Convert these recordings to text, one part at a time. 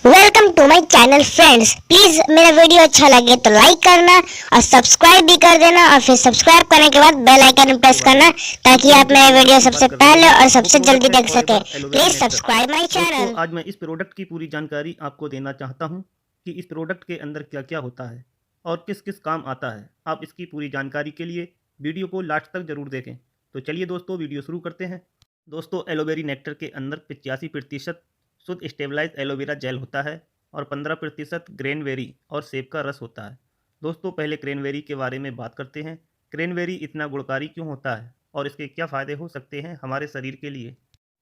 Welcome to my channel friends. Please मेरा video अच्छा लगे तो लाइक करना और सब्सक्राइब भी कर देना और फिर सब्सक्राइब करने के बाद बेल आइकन प्रेस करना ताकि आप मेरे वीडियो सबसे पहले और सबसे जल्दी देख सकें। Please subscribe my channel. आज मैं इस प्रोडक्ट की पूरी जानकारी आपको देना चाहता हूं कि इस प्रोडक्ट के अंदर क्या क्या होता है और किस किस काम आता है। आप इसकी पूरी जानकारी के लिए वीडियो को लास्ट तक जरूर देखें। तो चलिए दोस्तों, वीडियो शुरू करते हैं। दोस्तों, एलोवेरी नेक्टर के अंदर 85% शुद्ध स्टेबलाइज एलोवेरा जेल होता है और 15% ग्रेनवेरी और सेब का रस होता है। दोस्तों, पहले क्रेनवेरी के बारे में बात करते हैं। क्रेनवेरी इतना गुणकारी क्यों होता है और इसके क्या फ़ायदे हो सकते हैं हमारे शरीर के लिए।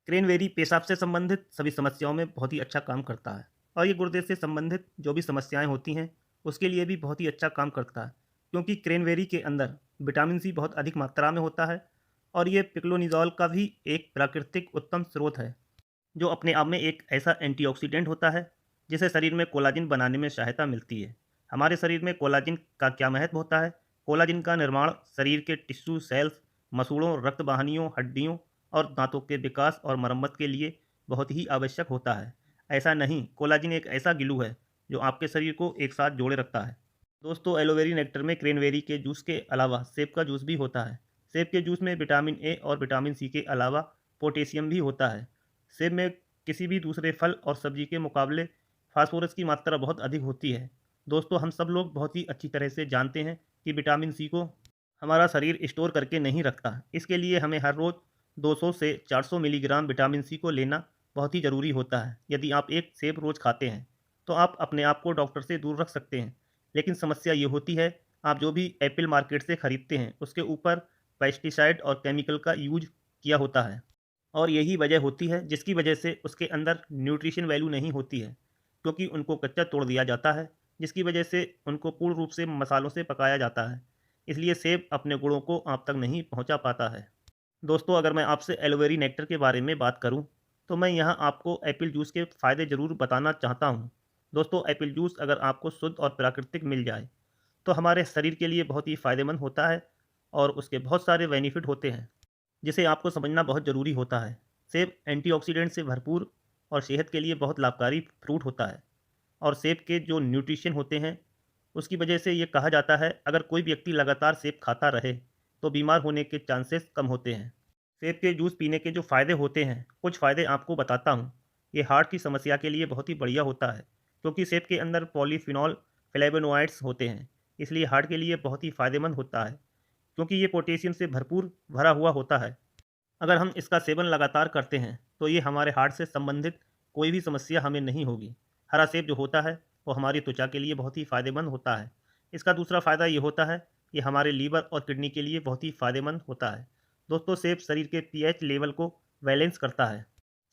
क्रेनवेरी पेशाब से संबंधित सभी समस्याओं में बहुत ही अच्छा काम करता है और ये गुर्दे से संबंधित जो भी समस्याएं होती हैं उसके लिए भी बहुत ही अच्छा काम करता है, क्योंकि क्रेनवेरी के अंदर विटामिन सी बहुत अधिक मात्रा में होता है और ये पिक्लोनिजोल का भी एक प्राकृतिक उत्तम स्रोत है, जो अपने आप में एक ऐसा एंटीऑक्सीडेंट होता है जिसे शरीर में कोलाजिन बनाने में सहायता मिलती है। हमारे शरीर में कोलाजिन का क्या महत्व होता है? कोलाजिन का निर्माण शरीर के टिश्यू सेल्स, मसूड़ों, रक्त वाहिनियों, हड्डियों और दांतों के विकास और मरम्मत के लिए बहुत ही आवश्यक होता है। ऐसा नहीं, कोलाजिन एक ऐसा ग्लू है जो आपके शरीर को एक साथ जोड़े रखता है। दोस्तों, एलोवेरी नेक्टर में क्रेनवेरी के जूस के अलावा सेब का जूस भी होता है। सेब के जूस में विटामिन ए और विटामिन सी के अलावा पोटेशियम भी होता है। सेब में किसी भी दूसरे फल और सब्जी के मुकाबले फास्फोरस की मात्रा बहुत अधिक होती है। दोस्तों, हम सब लोग बहुत ही अच्छी तरह से जानते हैं कि विटामिन सी को हमारा शरीर स्टोर करके नहीं रखता। इसके लिए हमें हर रोज़ 200 से 400 मिलीग्राम विटामिन सी को लेना बहुत ही ज़रूरी होता है। यदि आप एक सेब रोज़ खाते हैं तो आप अपने आप को डॉक्टर से दूर रख सकते हैं। लेकिन समस्या ये होती है, आप जो भी एप्पल मार्केट से ख़रीदते हैं उसके ऊपर पेस्टिसाइड और केमिकल का यूज किया होता है और यही वजह होती है जिसकी वजह से उसके अंदर न्यूट्रिशन वैल्यू नहीं होती है, क्योंकि उनको कच्चा तोड़ दिया जाता है, जिसकी वजह से उनको पूर्ण रूप से मसालों से पकाया जाता है। इसलिए सेब अपने गुणों को आप तक नहीं पहुंचा पाता है। दोस्तों, अगर मैं आपसे एलोवेरी नेक्टर के बारे में बात करूं तो मैं यहां आपको एप्पल जूस के फ़ायदे ज़रूर बताना चाहता हूं। दोस्तों, एप्पल जूस अगर आपको शुद्ध और प्राकृतिक मिल जाए तो हमारे शरीर के लिए बहुत ही फ़ायदेमंद होता है और उसके बहुत सारे बेनिफिट होते हैं जिसे आपको समझना बहुत ज़रूरी होता है। सेब एंटीऑक्सीडेंट से भरपूर और सेहत के लिए बहुत लाभकारी फ्रूट होता है और सेब के जो न्यूट्रिशन होते हैं उसकी वजह से ये कहा जाता है, अगर कोई व्यक्ति लगातार सेब खाता रहे तो बीमार होने के चांसेस कम होते हैं। सेब के जूस पीने के जो फ़ायदे होते हैं, कुछ फ़ायदे आपको बताता हूँ। ये हार्ट की समस्या के लिए बहुत ही बढ़िया होता है, क्योंकि सेब के अंदर पॉलीफिनॉल फ्लेवोनोइड्स होते हैं, इसलिए हार्ट के लिए बहुत ही फ़ायदेमंद होता है, क्योंकि ये पोटेशियम से भरपूर भरा हुआ होता है। अगर हम इसका सेवन लगातार करते हैं तो ये हमारे हार्ट से संबंधित कोई भी समस्या हमें नहीं होगी। हरा सेब जो होता है वो हमारी त्वचा के लिए बहुत ही फ़ायदेमंद होता है। इसका दूसरा फ़ायदा ये होता है, ये हमारे लीवर और किडनी के लिए बहुत ही फ़ायदेमंद होता है। दोस्तों, सेब शरीर के पीएच लेवल को बैलेंस करता है,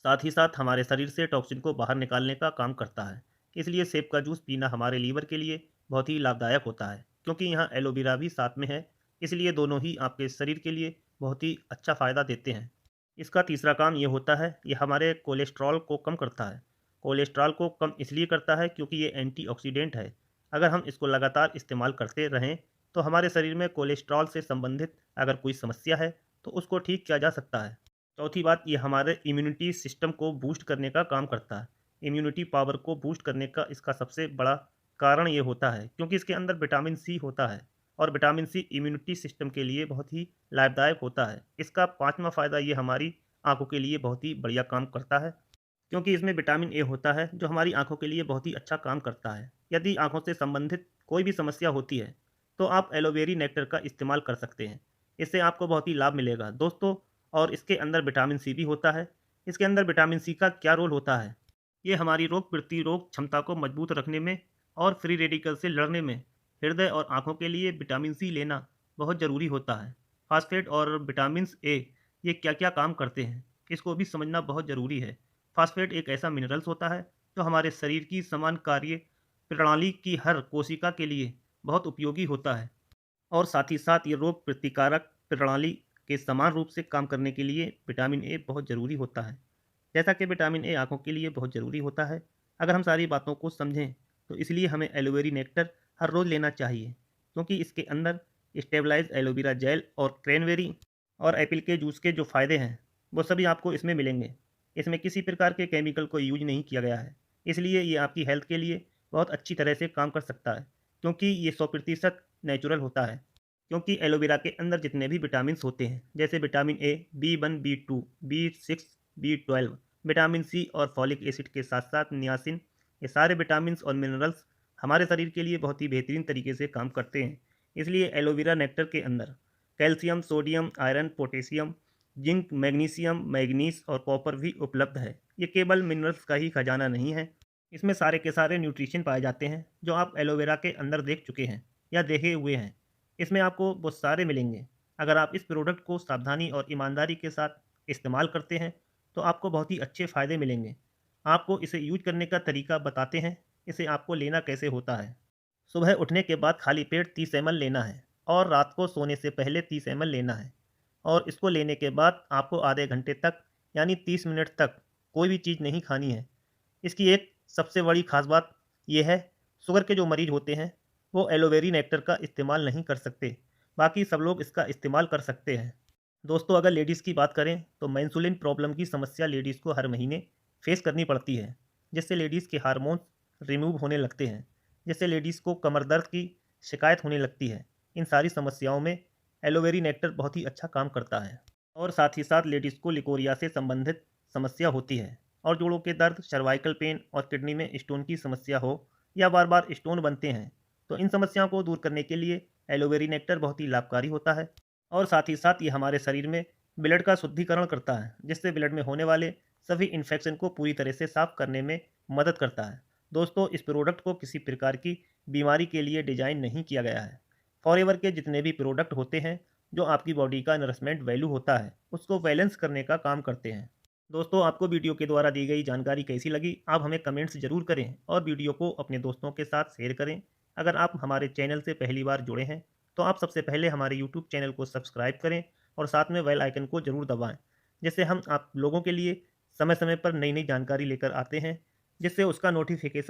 साथ ही साथ हमारे शरीर से टॉक्सिन को बाहर निकालने का काम करता है। इसलिए सेब का जूस पीना हमारे लीवर के लिए बहुत ही लाभदायक होता है, क्योंकि यहाँ एलोवेरा भी साथ में है, इसलिए दोनों ही आपके शरीर के लिए बहुत ही अच्छा फ़ायदा देते हैं। इसका तीसरा काम ये होता है, ये हमारे कोलेस्ट्रॉल को कम करता है। कोलेस्ट्रॉल को कम इसलिए करता है क्योंकि ये एंटीऑक्सीडेंट है। अगर हम इसको लगातार इस्तेमाल करते रहें तो हमारे शरीर में कोलेस्ट्रॉल से संबंधित अगर कोई समस्या है तो उसको ठीक किया जा सकता है। चौथी बात, ये हमारे इम्यूनिटी सिस्टम को बूस्ट करने का काम करता है। इम्यूनिटी पावर को बूस्ट करने का इसका सबसे बड़ा कारण ये होता है, क्योंकि इसके अंदर विटामिन सी होता है और विटामिन सी इम्यूनिटी सिस्टम के लिए बहुत ही लाभदायक होता है। इसका पाँचवा फ़ायदा, ये हमारी आँखों के लिए बहुत ही बढ़िया काम करता है, क्योंकि इसमें विटामिन ए होता है जो हमारी आँखों के लिए बहुत ही अच्छा काम करता है। यदि आँखों से संबंधित कोई भी समस्या होती है तो आप एलोवेरी नेक्टर का इस्तेमाल कर सकते हैं। इससे आपको बहुत ही लाभ मिलेगा दोस्तों। और इसके अंदर विटामिन सी भी होता है। इसके अंदर विटामिन सी का क्या रोल होता है? ये हमारी रोग प्रतिरोधक क्षमता को मजबूत रखने में और फ्री रेडिकल से लड़ने में हृदय और आँखों के लिए विटामिन सी लेना बहुत ज़रूरी होता है। फास्फेट और विटामिन ए, ये क्या क्या काम करते हैं इसको भी समझना बहुत ज़रूरी है। फास्फेट एक ऐसा मिनरल्स होता है जो हमारे शरीर की समान कार्य प्रणाली की हर कोशिका के लिए बहुत उपयोगी होता है और साथ ही साथ ये रोग प्रतिकारक प्रणाली के समान रूप से काम करने के लिए विटामिन ए बहुत ज़रूरी होता है। जैसा कि विटामिन ए आँखों के लिए बहुत ज़रूरी होता है, अगर हम सारी बातों को समझें तो इसलिए हमें एलोवेरी नेक्टर हर रोज़ लेना चाहिए, क्योंकि इसके अंदर स्टेबलाइज एलोवेरा जेल और क्रैनबेरी और एप्पल के जूस के जो फ़ायदे हैं वो सभी आपको इसमें मिलेंगे। इसमें किसी प्रकार के केमिकल को यूज नहीं किया गया है। इसलिए ये आपकी हेल्थ के लिए बहुत अच्छी तरह से काम कर सकता है, क्योंकि ये 100% नेचुरल होता है। क्योंकि एलोवेरा के अंदर जितने भी विटामिन होते हैं, जैसे vitamin A, B1, B2, B6, B12, vitamin C और फॉलिक एसिड के साथ साथ नियासिन, ये सारे विटामिन और मिनरल्स हमारे शरीर के लिए बहुत ही बेहतरीन तरीके से काम करते हैं। इसलिए एलोवेरा नेक्टर के अंदर calcium, sodium, iron, potassium, zinc, magnesium, manganese और कॉपर भी उपलब्ध है। ये केवल मिनरल्स का ही खजाना नहीं है, इसमें सारे के सारे न्यूट्रिशन पाए जाते हैं जो आप एलोवेरा के अंदर देख चुके हैं या देखे हुए हैं। इसमें आपको बहुत सारे मिलेंगे। अगर आप इस प्रोडक्ट को सावधानी और ईमानदारी के साथ इस्तेमाल करते हैं तो आपको बहुत ही अच्छे फ़ायदे मिलेंगे। आपको इसे यूज करने का तरीका बताते हैं। इसे आपको लेना कैसे होता है। सुबह उठने के बाद खाली पेट 30 ml लेना है और रात को सोने से पहले 30 ml लेना है। और इसको लेने के बाद आपको आधे घंटे तक यानी 30 मिनट तक कोई भी चीज़ नहीं खानी है। इसकी एक सबसे बड़ी ख़ास बात यह है, शुगर के जो मरीज़ होते हैं वो एलोवेरी नेक्टर का इस्तेमाल नहीं कर सकते, बाकी सब लोग इसका इस्तेमाल कर सकते हैं। दोस्तों, अगर लेडीज़ की बात करें तो मेंस्ट्रुअल प्रॉब्लम की समस्या लेडीज़ को हर महीने फेस करनी पड़ती है, जिससे लेडीज़ के हार्मोन्स रिमूव होने लगते हैं, जिससे लेडीज़ को कमर दर्द की शिकायत होने लगती है। इन सारी समस्याओं में एलोवेरी नेक्टर बहुत ही अच्छा काम करता है। और साथ ही साथ लेडीज़ को लिकोरिया से संबंधित समस्या होती है और जोड़ों के दर्द, सर्वाइकल पेन और किडनी में स्टोन की समस्या हो या बार बार स्टोन बनते हैं, तो इन समस्याओं को दूर करने के लिए एलोवेरी नेक्टर बहुत ही लाभकारी होता है। और साथ ही साथ ये हमारे शरीर में ब्लड का शुद्धिकरण करता है, जिससे ब्लड में होने वाले सभी इन्फेक्शन को पूरी तरह से साफ करने में मदद करता है। दोस्तों, इस प्रोडक्ट को किसी प्रकार की बीमारी के लिए डिज़ाइन नहीं किया गया है। फॉरएवर के जितने भी प्रोडक्ट होते हैं जो आपकी बॉडी का नरिशमेंट वैल्यू होता है उसको बैलेंस करने का काम करते हैं। दोस्तों, आपको वीडियो के द्वारा दी गई जानकारी कैसी लगी, आप हमें कमेंट्स ज़रूर करें और वीडियो को अपने दोस्तों के साथ शेयर करें। अगर आप हमारे चैनल से पहली बार जुड़े हैं तो आप सबसे पहले हमारे यूट्यूब चैनल को सब्सक्राइब करें और साथ में बेल आइकन को ज़रूर दबाएं, जिससे हम आप लोगों के लिए समय समय पर नई नई जानकारी लेकर आते हैं, जिससे उसका नोटिफिकेशन